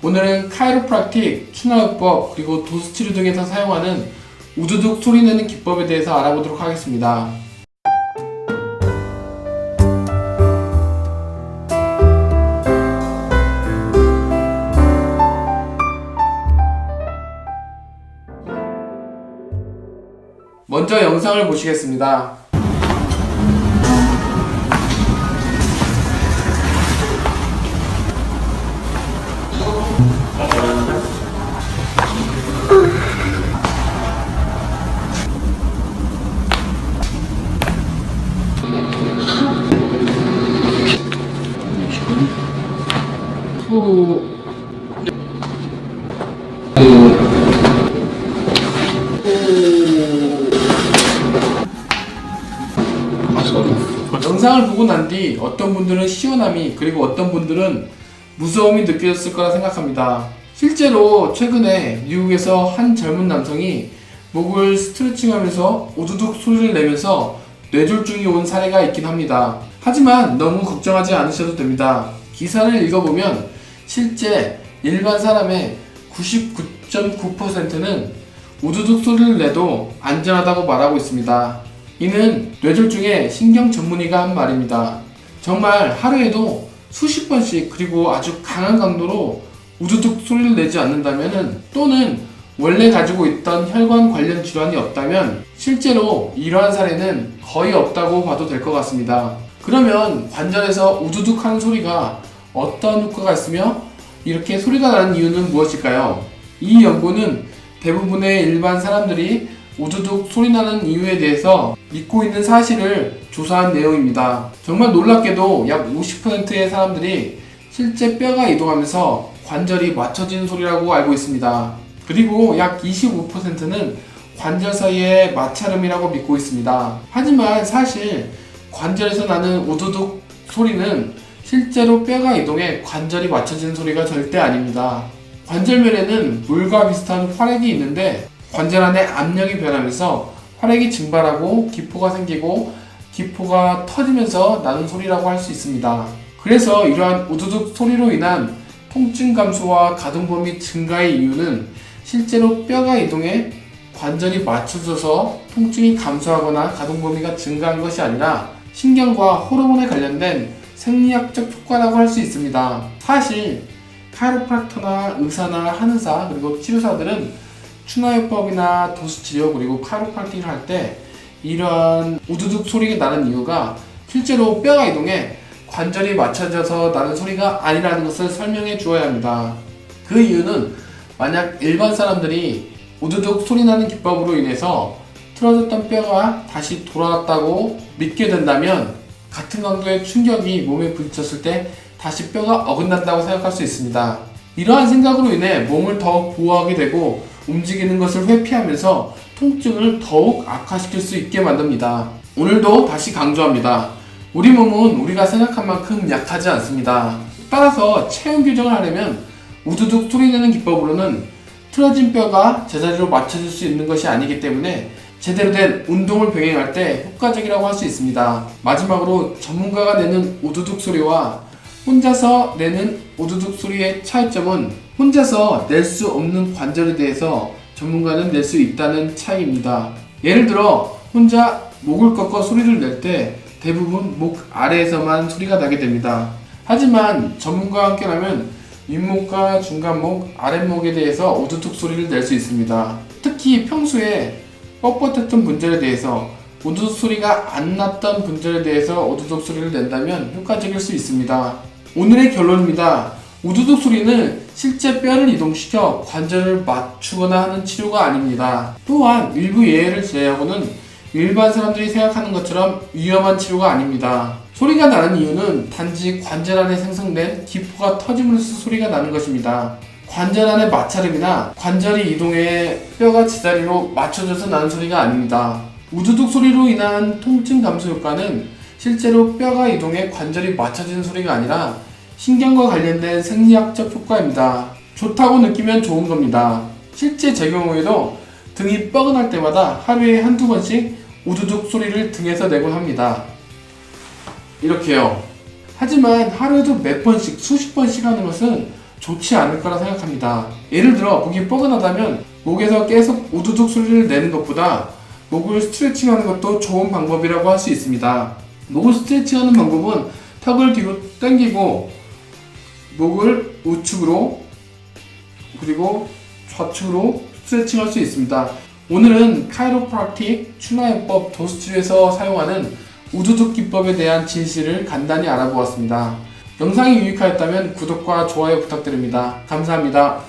오늘은 카이로프락틱, 추나요법, 그리고 도수치료 등에서 사용하는 우두둑 소리내는 기법에 대해서 알아보도록 하겠습니다. 먼저 영상을 보시겠습니다. 영상을 보고 난 뒤 어떤 분들은 시원함이 그리고 어떤 분들은 무서움이 느껴졌을 거라 생각합니다. 실제로 최근에 미국에서 한 젊은 남성이 목을 스트레칭하면서 우두둑 소리를 내면서 뇌졸중이 온 사례가 있긴 합니다. 하지만 너무 걱정하지 않으셔도 됩니다. 기사를 읽어보면 실제 일반 사람의 99.9%는 우두둑 소리를 내도 안전하다고 말하고 있습니다. 이는 뇌졸중의 신경 전문의가 한 말입니다. 정말 하루에도 수십 번씩 그리고 아주 강한 강도로 우두둑 소리를 내지 않는다면 또는 원래 가지고 있던 혈관 관련 질환이 없다면 실제로 이러한 사례는 거의 없다고 봐도 될 것 같습니다. 그러면 관절에서 우두둑 하는 소리가 어떤 효과가 있으며 이렇게 소리가 나는 이유는 무엇일까요? 이 연구는 대부분의 일반 사람들이 우두둑 소리나는 이유에 대해서 믿고 있는 사실을 조사한 내용입니다. 정말 놀랍게도 약 50%의 사람들이 실제 뼈가 이동하면서 관절이 맞춰지는 소리라고 알고 있습니다. 그리고 약 25%는 관절 사이의 마찰음이라고 믿고 있습니다. 하지만 사실 관절에서 나는 우두둑 소리는 실제로 뼈가 이동해 관절이 맞춰지는 소리가 절대 아닙니다. 관절면에는 물과 비슷한 활액이 있는데 관절 안에 압력이 변하면서 활액이 증발하고 기포가 생기고 기포가 터지면서 나는 소리라고 할 수 있습니다. 그래서 이러한 우두둑 소리로 인한 통증 감소와 가동 범위 증가의 이유는 실제로 뼈가 이동해 관절이 맞춰져서 통증이 감소하거나 가동 범위가 증가한 것이 아니라 신경과 호르몬에 관련된 생리학적 효과라고 할 수 있습니다. 사실 카이로프락터나 의사나 한의사 그리고 치료사들은 추나요법이나 도수치료 그리고 카이로프락틱을 할 때 이러한 우두둑 소리가 나는 이유가 실제로 뼈가 이동해 관절이 맞춰져서 나는 소리가 아니라는 것을 설명해 주어야 합니다. 그 이유는 만약 일반 사람들이 우두둑 소리 나는 기법으로 인해서 틀어졌던 뼈가 다시 돌아왔다고 믿게 된다면 같은 강도의 충격이 몸에 부딪혔을 때 다시 뼈가 어긋난다고 생각할 수 있습니다. 이러한 생각으로 인해 몸을 더 보호하게 되고 움직이는 것을 회피하면서 통증을 더욱 악화시킬 수 있게 만듭니다. 오늘도 다시 강조합니다. 우리 몸은 우리가 생각한 만큼 약하지 않습니다. 따라서 체형 교정을 하려면 우두둑 소리내는 기법으로는 틀어진 뼈가 제자리로 맞춰질 수 있는 것이 아니기 때문에 제대로 된 운동을 병행할 때 효과적이라고 할 수 있습니다. 마지막으로 전문가가 내는 우두둑 소리와 혼자서 내는 우두둑 소리의 차이점은 혼자서 낼 수 없는 관절에 대해서 전문가는 낼 수 있다는 차이입니다. 예를 들어 혼자 목을 꺾어 소리를 낼 때 대부분 목 아래에서만 소리가 나게 됩니다. 하지만 전문가와 함께라면 윗목과 중간목, 아랫목에 대해서 우두둑 소리를 낼 수 있습니다. 특히 평소에 뻣뻣했던 분절에 대해서 우두둑 소리가 안 났던 분절에 대해서 우두둑 소리를 낸다면 효과적일 수 있습니다. 오늘의 결론입니다. 우두둑 소리는 실제 뼈를 이동시켜 관절을 맞추거나 하는 치료가 아닙니다. 또한 일부 예외를 제외하고는 일반 사람들이 생각하는 것처럼 위험한 치료가 아닙니다. 소리가 나는 이유는 단지 관절 안에 생성된 기포가 터짐으로써 소리가 나는 것입니다. 관절 안의 마찰음이나 관절이 이동해 뼈가 제자리로 맞춰져서 나는 소리가 아닙니다. 우두둑 소리로 인한 통증 감소 효과는 실제로 뼈가 이동해 관절이 맞춰지는 소리가 아니라 신경과 관련된 생리학적 효과입니다. 좋다고 느끼면 좋은 겁니다. 실제 제 경우에도 등이 뻐근할 때마다 하루에 한두 번씩 우두둑 소리를 등에서 내곤 합니다. 이렇게요. 하지만 하루에도 몇 번씩 수십 번씩 하는 것은 좋지 않을 거라 생각합니다. 예를 들어 목이 뻐근하다면 목에서 계속 우두둑 소리를 내는 것보다 목을 스트레칭하는 것도 좋은 방법이라고 할 수 있습니다. 목을 스트레칭하는 방법은 턱을 뒤로 당기고 목을 우측으로 그리고 좌측으로 스트레칭할 수 있습니다. 오늘은 카이로프락틱 추나요법 도스트에서 사용하는 우두둑 기법에 대한 진실을 간단히 알아보았습니다. 영상이 유익하였다면 구독과 좋아요 부탁드립니다. 감사합니다.